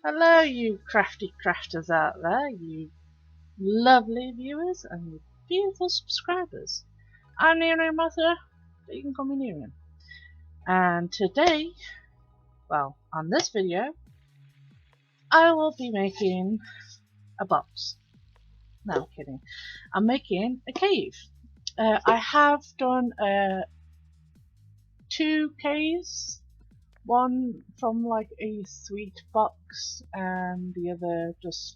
Hello, you crafty crafters out there, you lovely viewers and you beautiful subscribers. I'm Nerium Mother, but you can call me Nerium. And today, well, on this video, I will be making a box. No, I'm kidding. I'm making a cave. I have done 2 caves. One from like a sweet box and the other just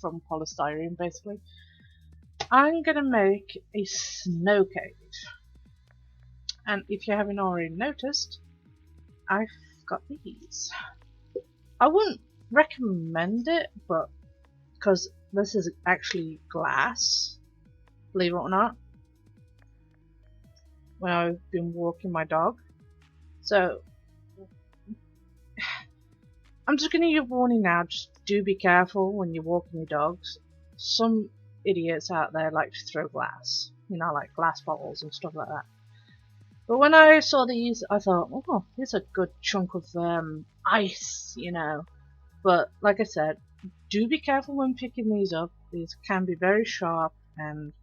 from polystyrene basically. I'm gonna make a snow cave, and if you haven't already noticed, I've got these. I wouldn't recommend it, but because this is actually glass, believe it or not, when I've been walking my dog. So I'm just gonna give a warning now, just do be careful when you're walking your dogs. Some idiots out there like to throw glass, like glass bottles and stuff like that. But when I saw these, I thought, oh, here's a good chunk of ice, But like I said, do be careful when picking these up. These can be very sharp and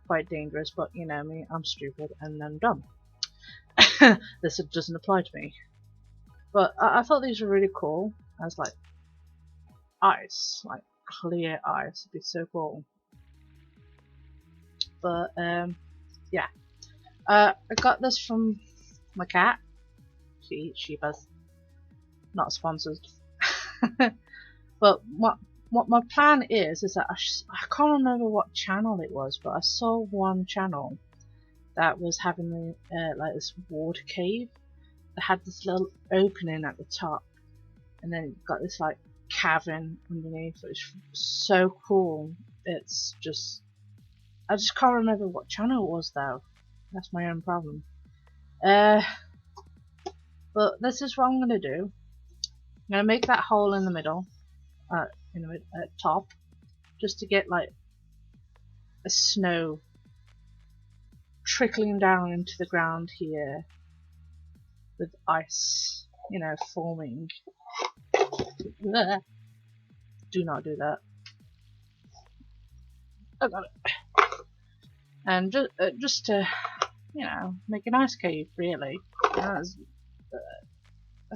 quite dangerous, but you know me, I'm stupid and I'm dumb. This doesn't apply to me. But I thought these were really cool as like ice, like clear ice. It'd be so cool. But yeah. I got this from my cat. She eats Shebas. Not sponsored. But what my plan is that I can't remember what channel it was, but I saw one channel that was having like this water cave that had this little opening at the top, and then it got this like cavern underneath. It's so cool. It's just I just can't remember what channel it was though. That's my own problem. But this is what I'm gonna do. I'm gonna make that hole in the middle, top, just to get like a snow trickling down into the ground here, with ice, forming. Do not do that. I got it. And just to, make an ice cave, really. That's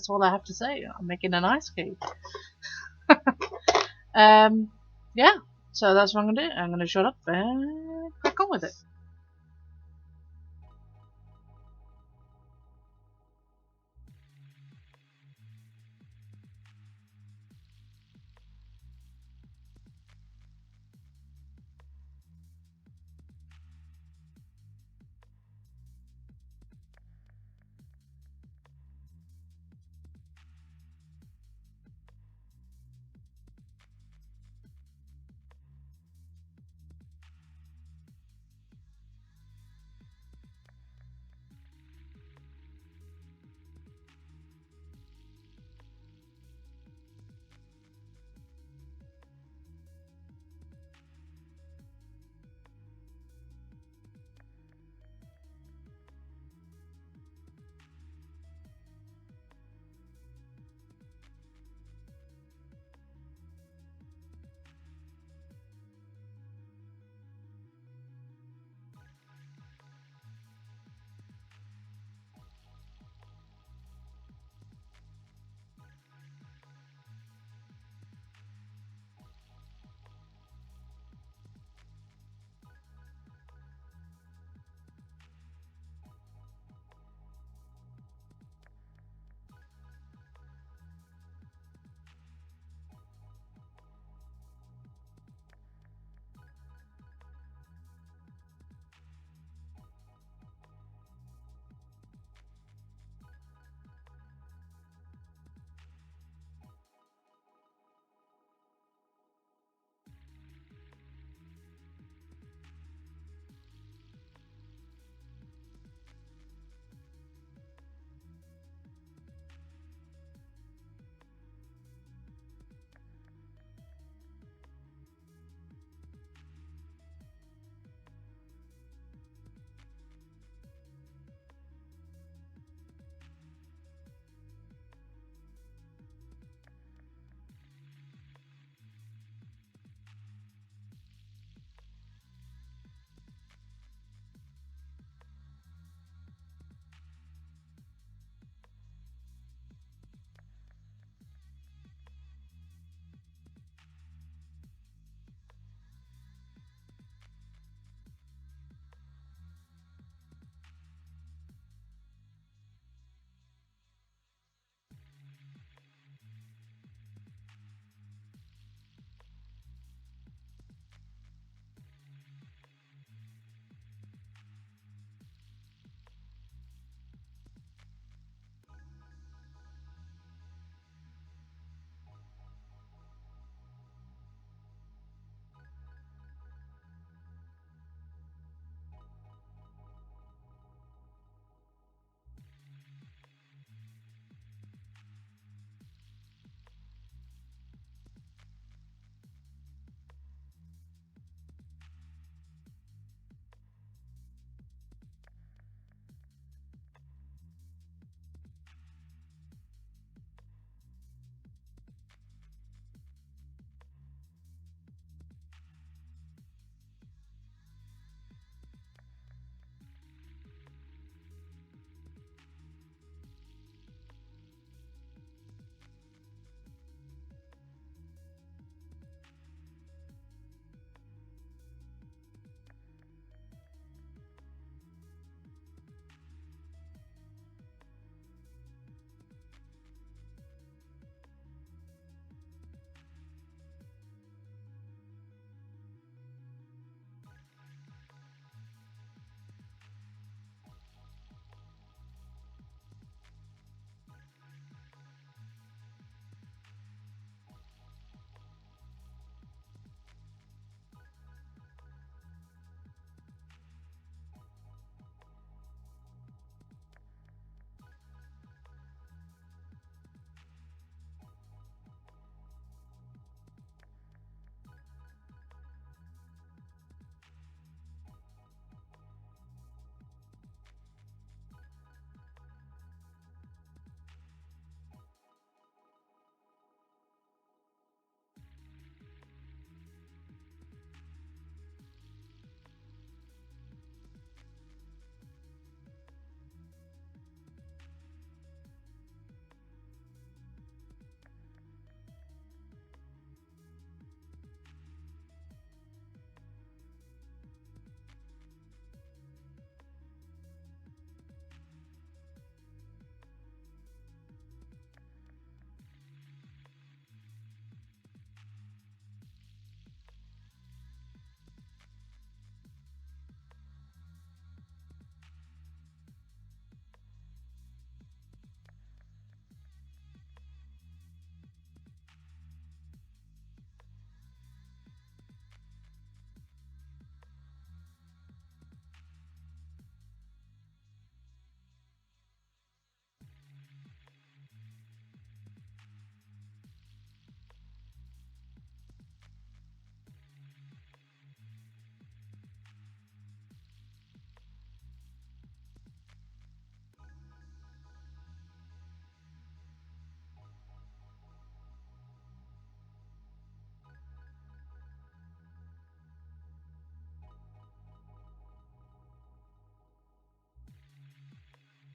all I have to say. I'm making an ice cave. Yeah. So that's what I'm gonna do. I'm gonna shut up and crack on with it.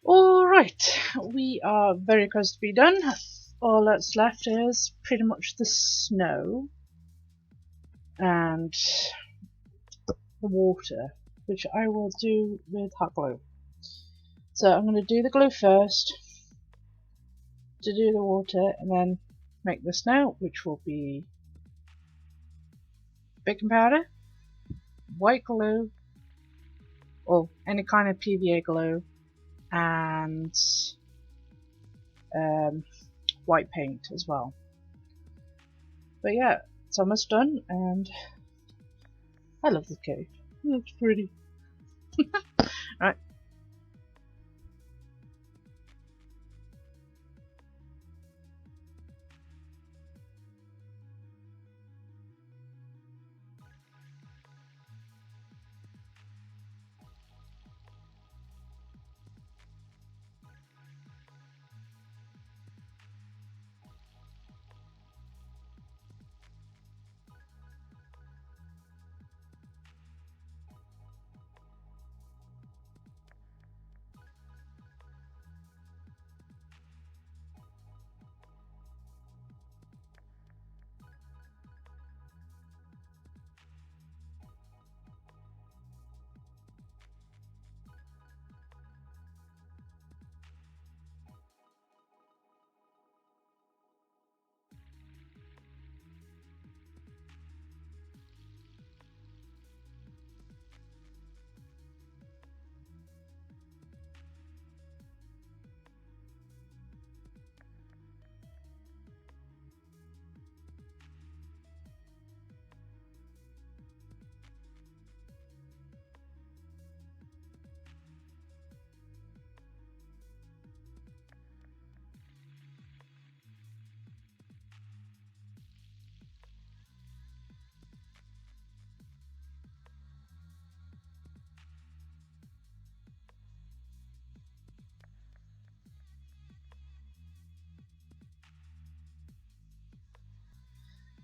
Alright, we are very close to be done. All that's left is pretty much the snow and the water, which I will do with hot glue. So I'm going to do the glue first, to do the water, and then make the snow, which will be baking powder, white glue, or any kind of PVA glue, and white paint as well. But yeah, it's almost done, and I love the cave. It looks pretty. Right.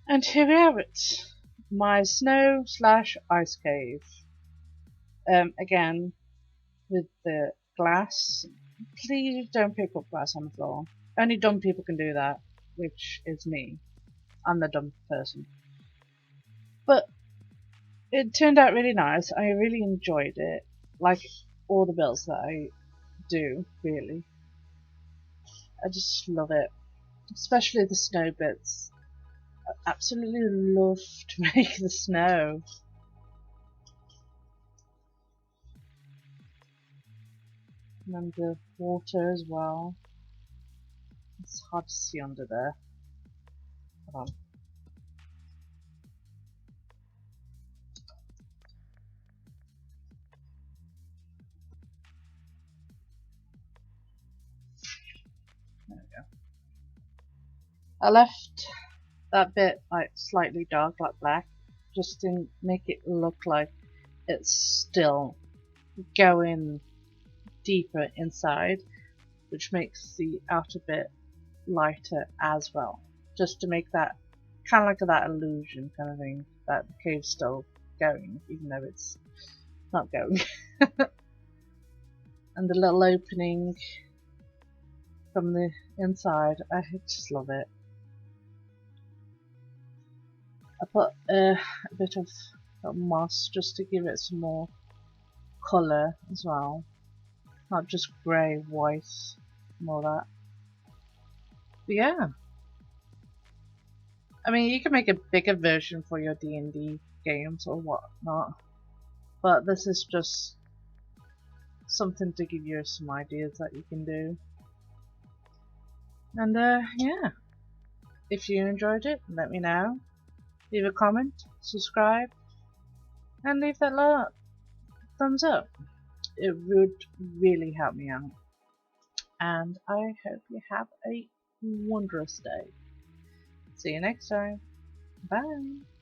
And here we have it, my snow slash ice cave. Again, with the glass, please don't pick up glass on the floor. Only dumb people can do that, which is me. I'm the dumb person. But it turned out really nice. I really enjoyed it, like all the builds that I do, really. I just love it, especially the snow bits. I absolutely love to make the snow. And the water as well. It's hard to see under there. Hold on. There we go. I left that bit like slightly dark, like black, just to make it look like it's still going deeper inside, which makes the outer bit lighter as well, just to make that kind of like that illusion kind of thing that the cave's still going even though it's not going. And the little opening from the inside, I just love it. I put a bit of moss just to give it some more colour as well, not just grey, white, and all that. But yeah, I mean, you can make a bigger version for your D&D games or whatnot, but this is just something to give you some ideas that you can do. And yeah, if you enjoyed it, let me know. Leave a comment, subscribe, and leave that thumbs up. It would really help me out. And I hope you have a wondrous day. See you next time. Bye.